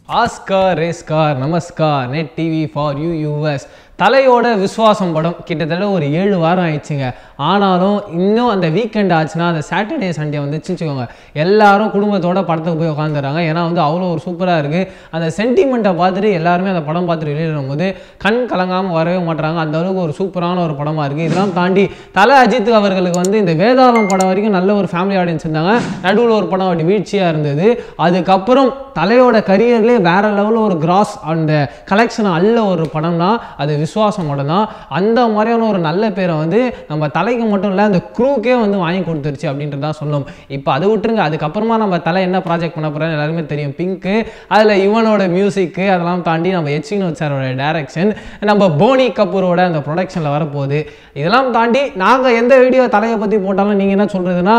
Oscar race car namaskar net TV for US தலையோட விஸ்வாசம் படம் கிட்டத்தட்ட ஒரு 7 வாரம் ஆயிடுச்சுங்க. ஆனாலும் இன்னும் அந்த வீக்கெண்ட் ஆச்சுன்னா அந்த சாட்டர்டே சண்டே வந்துச்சு வச்சுக்கோங்க, எல்லாரும் குடும்பத்தோட படத்துக்கு போய் உட்காந்துறாங்க. ஏன்னா அவ்வளோ ஒரு சூப்பராக இருக்குது. அந்த சென்டிமெண்ட்டை பார்த்துட்டு எல்லாருமே அந்த படம் பார்த்துட்டு வெளியிடும் போது கண் கலங்காமல் வரவே மாட்டுறாங்க. அந்த அளவுக்கு ஒரு சூப்பரான ஒரு படமாக இருக்குது. இதெல்லாம் தாண்டி தலை அஜித் அவர்களுக்கு இந்த வேதாளம் படம் வரைக்கும் நல்ல ஒரு ஃபேமிலி ஆடியன்ஸ் இருந்தாங்க. நடுவில் ஒரு படம் அப்படி வீழ்ச்சியாக இருந்தது. அதுக்கப்புறம் தலையோட கரியர்லேயே வேற லெவலில் ஒரு கிராஸ் அந்த கலெக்ஷன் அல்ல ஒரு படம் தான் அது விஸ்வாசம் படம் தான். அந்த மாதிரியான ஒரு நல்ல பேரை நம்ம தலைக்கு மட்டும் இல்லை அந்த க்ரூக்கே வாங்கி கொடுத்துருச்சு அப்படின்றதா சொல்லும். இப்போ அதை விட்டுருங்க. அதுக்கப்புறமா நம்ம தலை என்ன ப்ராஜெக்ட் பண்ண போகிறோன்னு எல்லாருமே தெரியும், பிங்க்கு. அதில் இவனோட மியூசிக்கு அதெல்லாம் தாண்டி நம்ம வினோத் சாரோட டைரக்ஷன், நம்ம போனி கபூரோட அந்த ப்ரொடக்ஷனில் வரப்போகுது. இதெல்லாம் தாண்டி நாங்கள் எந்த வீடியோ தலையை பற்றி போட்டாலும் நீங்கள் என்ன சொல்கிறதுனா,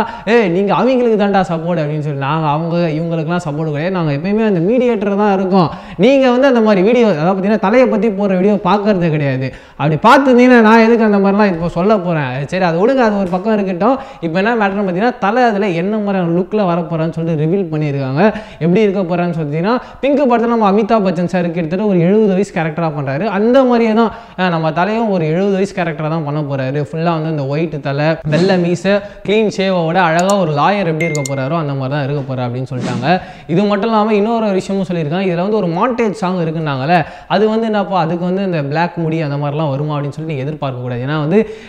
நீங்கள் அவங்களுக்கு தாண்டா சப்போர்ட் அப்படின்னு சொல்லி நாங்கள் இவங்களுக்குலாம் சப்போர்ட் கிடையாது. நாங்கள் எப்பயுமே அந்த மீடியேட்டர் தான் இருக்கோம். நீங்கள் அந்த மாதிரி வீடியோ அதாவது பார்த்தீங்கன்னா தலையை பற்றி போகிற வீடியோ பார்க்கறது கிடையாது. அப்படி பார்த்துருந்தீங்கன்னா நான் எதுக்கு அந்த மாதிரிலாம் இப்போ சொல்ல போகிறேன். சரி, அது விடுங்க, அது ஒரு பக்கம் இருக்கட்டும். இப்போ என்ன மேட்டர்னு பார்த்தீங்கன்னா தலை அதில் என்ன மாதிரியான லுக்கில் வரப்போகிறான்னு சொல்லிட்டு ரிவீல் பண்ணியிருக்காங்க. எப்படி இருக்க போகிறான்னு சொல்லிட்டீங்கன்னா, பிங்க் படத்தில் நம்ம அமிதாப் பச்சன் சார் கிட்டத்தட்ட ஒரு 70 வயசு கேரக்டராக பண்ணுறாரு. அந்த மாதிரியே தான் நம்ம தலையும் ஒரு 70 வயசு கேரக்டராக தான் பண்ண போகிறாரு. ஃபுல்லாக இந்த ஒயிட் தலை, வெள்ளை மீசை, க்ளீன் ஷேவோட அழகாக ஒரு லாயர் எப்படி இருக்க போகிறாரோ அந்த மாதிரி தான் இருக்க போகிறார் அப்படின்னு சொல்லிட்டாங்க. இது மட்டும் இல்லாமல் இன்னொரு விஷயமும் சொல்லியிருக்காங்க. இதில் ஒரு மாண்டேஜ் சாங் இருக்குன்னாங்களே, அது என்னப்பா அதுக்கு இந்த பிளாக் முடி அந்த மாதிரிலாம் வருமா அப்படின்னு சொல்லி நீங்கள் எதிர்பார்க்கக்கூடாது. ஏன்னா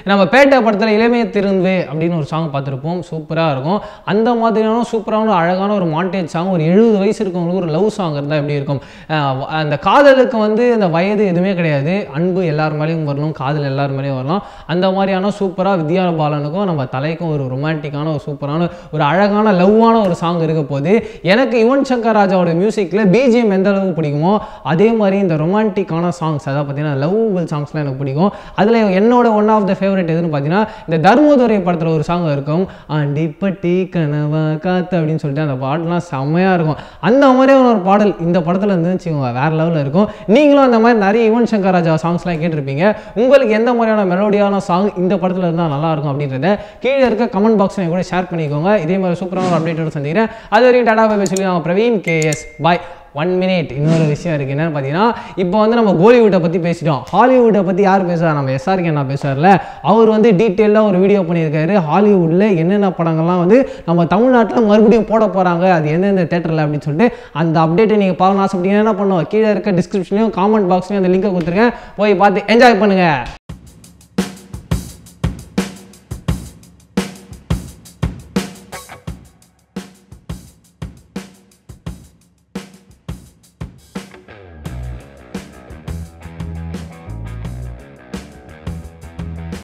நம்ம பேட்டை படத்தில் இளமைய திரும்பே அப்படின்னு ஒரு சாங் பார்த்துருப்போம், சூப்பராக இருக்கும். அந்த மாதிரியான சூப்பரான அழகான ஒரு மாண்டேஜ் சாங் ஒரு 70 வயசு இருக்கவங்களுக்கு ஒரு லவ் சாங் இருந்தால் எப்படி இருக்கும். அந்த காதலுக்கு அந்த வயது எதுவுமே கிடையாது, அன்பு எல்லார் மேலேயும் வரணும், காதல் எல்லார் மேலேயும் வரலாம். அந்த மாதிரியான சூப்பராக வித்யா பாலனுக்கும் நம்ம தலைக்கும் ஒரு ரொமான்டிக்கான ஒரு சூப்பரான ஒரு அழகான லவ்வான ஒரு சாங் இருக்க போது. எனக்கு யுவன் சங்கர் ராஜாவோட மியூசிக்கில் பிஜிஎம் எந்த அளவுக்கு பிடிக்குமோ அதே மாதிரி இந்த ரொமான்டிக்கான சாங்ஸ், அதாவது பார்த்தீங்கன்னா லவ்வபிள் சாங்ஸ்லாம் எனக்கு பிடிக்கும். அதில் என்னோட ஒன் ஆஃப் த ஃபேவரட் எதுன்னு பார்த்தீங்கன்னா இந்த தர்மதுரை படத்தில் ஒரு சாங் இருக்கும், ஆண்டிப்பட்டி கனவா காத்து அப்படின்னு சொல்லிட்டு அந்த பாடலாம் செம்மையாக இருக்கும். அந்த மாதிரியான ஒரு பாடல் இந்த படத்தில் இருந்துச்சுக்கோங்க, வேறு லெவலில் இருக்கும். நீங்களும் அந்த மாதிரி நிறைய யுவன் சங்கர் ராஜா சாங்ஸ்லாம் கேட்டிருப்பீங்க. உங்களுக்கு எந்த மாதிரியான மெலோடியான சாங் இந்த படத்தில் இருந்தால் நல்லாயிருக்கும் அப்படின்றத கீழே இருக்க கமெண்ட் பாக்ஸில் கூட ஷேர் பண்ணிக்கோங்க. இதே மாதிரி சூப்பரான ஒரு அப்டேட்டோட சந்திக்கிறேன். அது வரைக்கும் டாடா பை சொல்லி நான் பிரவீன் கேஎஸ் பாய். 1 minute. இன்னொரு விஷயம் இருக்குது. என்னென்னு பார்த்தீங்கன்னா, இப்போ நம்ம கோலிவுட்டை பற்றி பேசிட்டோம். ஹாலிவுட்டை பற்றி யார் பேசுகிறா? நம்ம எஸ்ஆர்கே நான் பேசுகிறல. அவர் டீட்டெயிலாக ஒரு வீடியோ பண்ணியிருக்காரு. ஹாலிவுட்டில் என்னென்ன படங்கள்லாம் நம்ம தமிழ்நாட்டில் மறுபடியும் போட போகிறாங்க, அது எந்தெந்த தேட்டரில் அப்படின்னு சொல்லிட்டு அந்த அப்டேட்டை நீங்கள் பார்க்கணும் ஆசைப்பட்டீங்கன்னா என்ன பண்ணுவோம், கீழே இருக்க டிஸ்கிரிப்ஷன்லையும் காமெண்ட் பாக்ஸ்லையும் அந்த லிங்கை கொடுத்துருக்கேன், போய் பார்த்து என்ஜாய் பண்ணுங்கள்.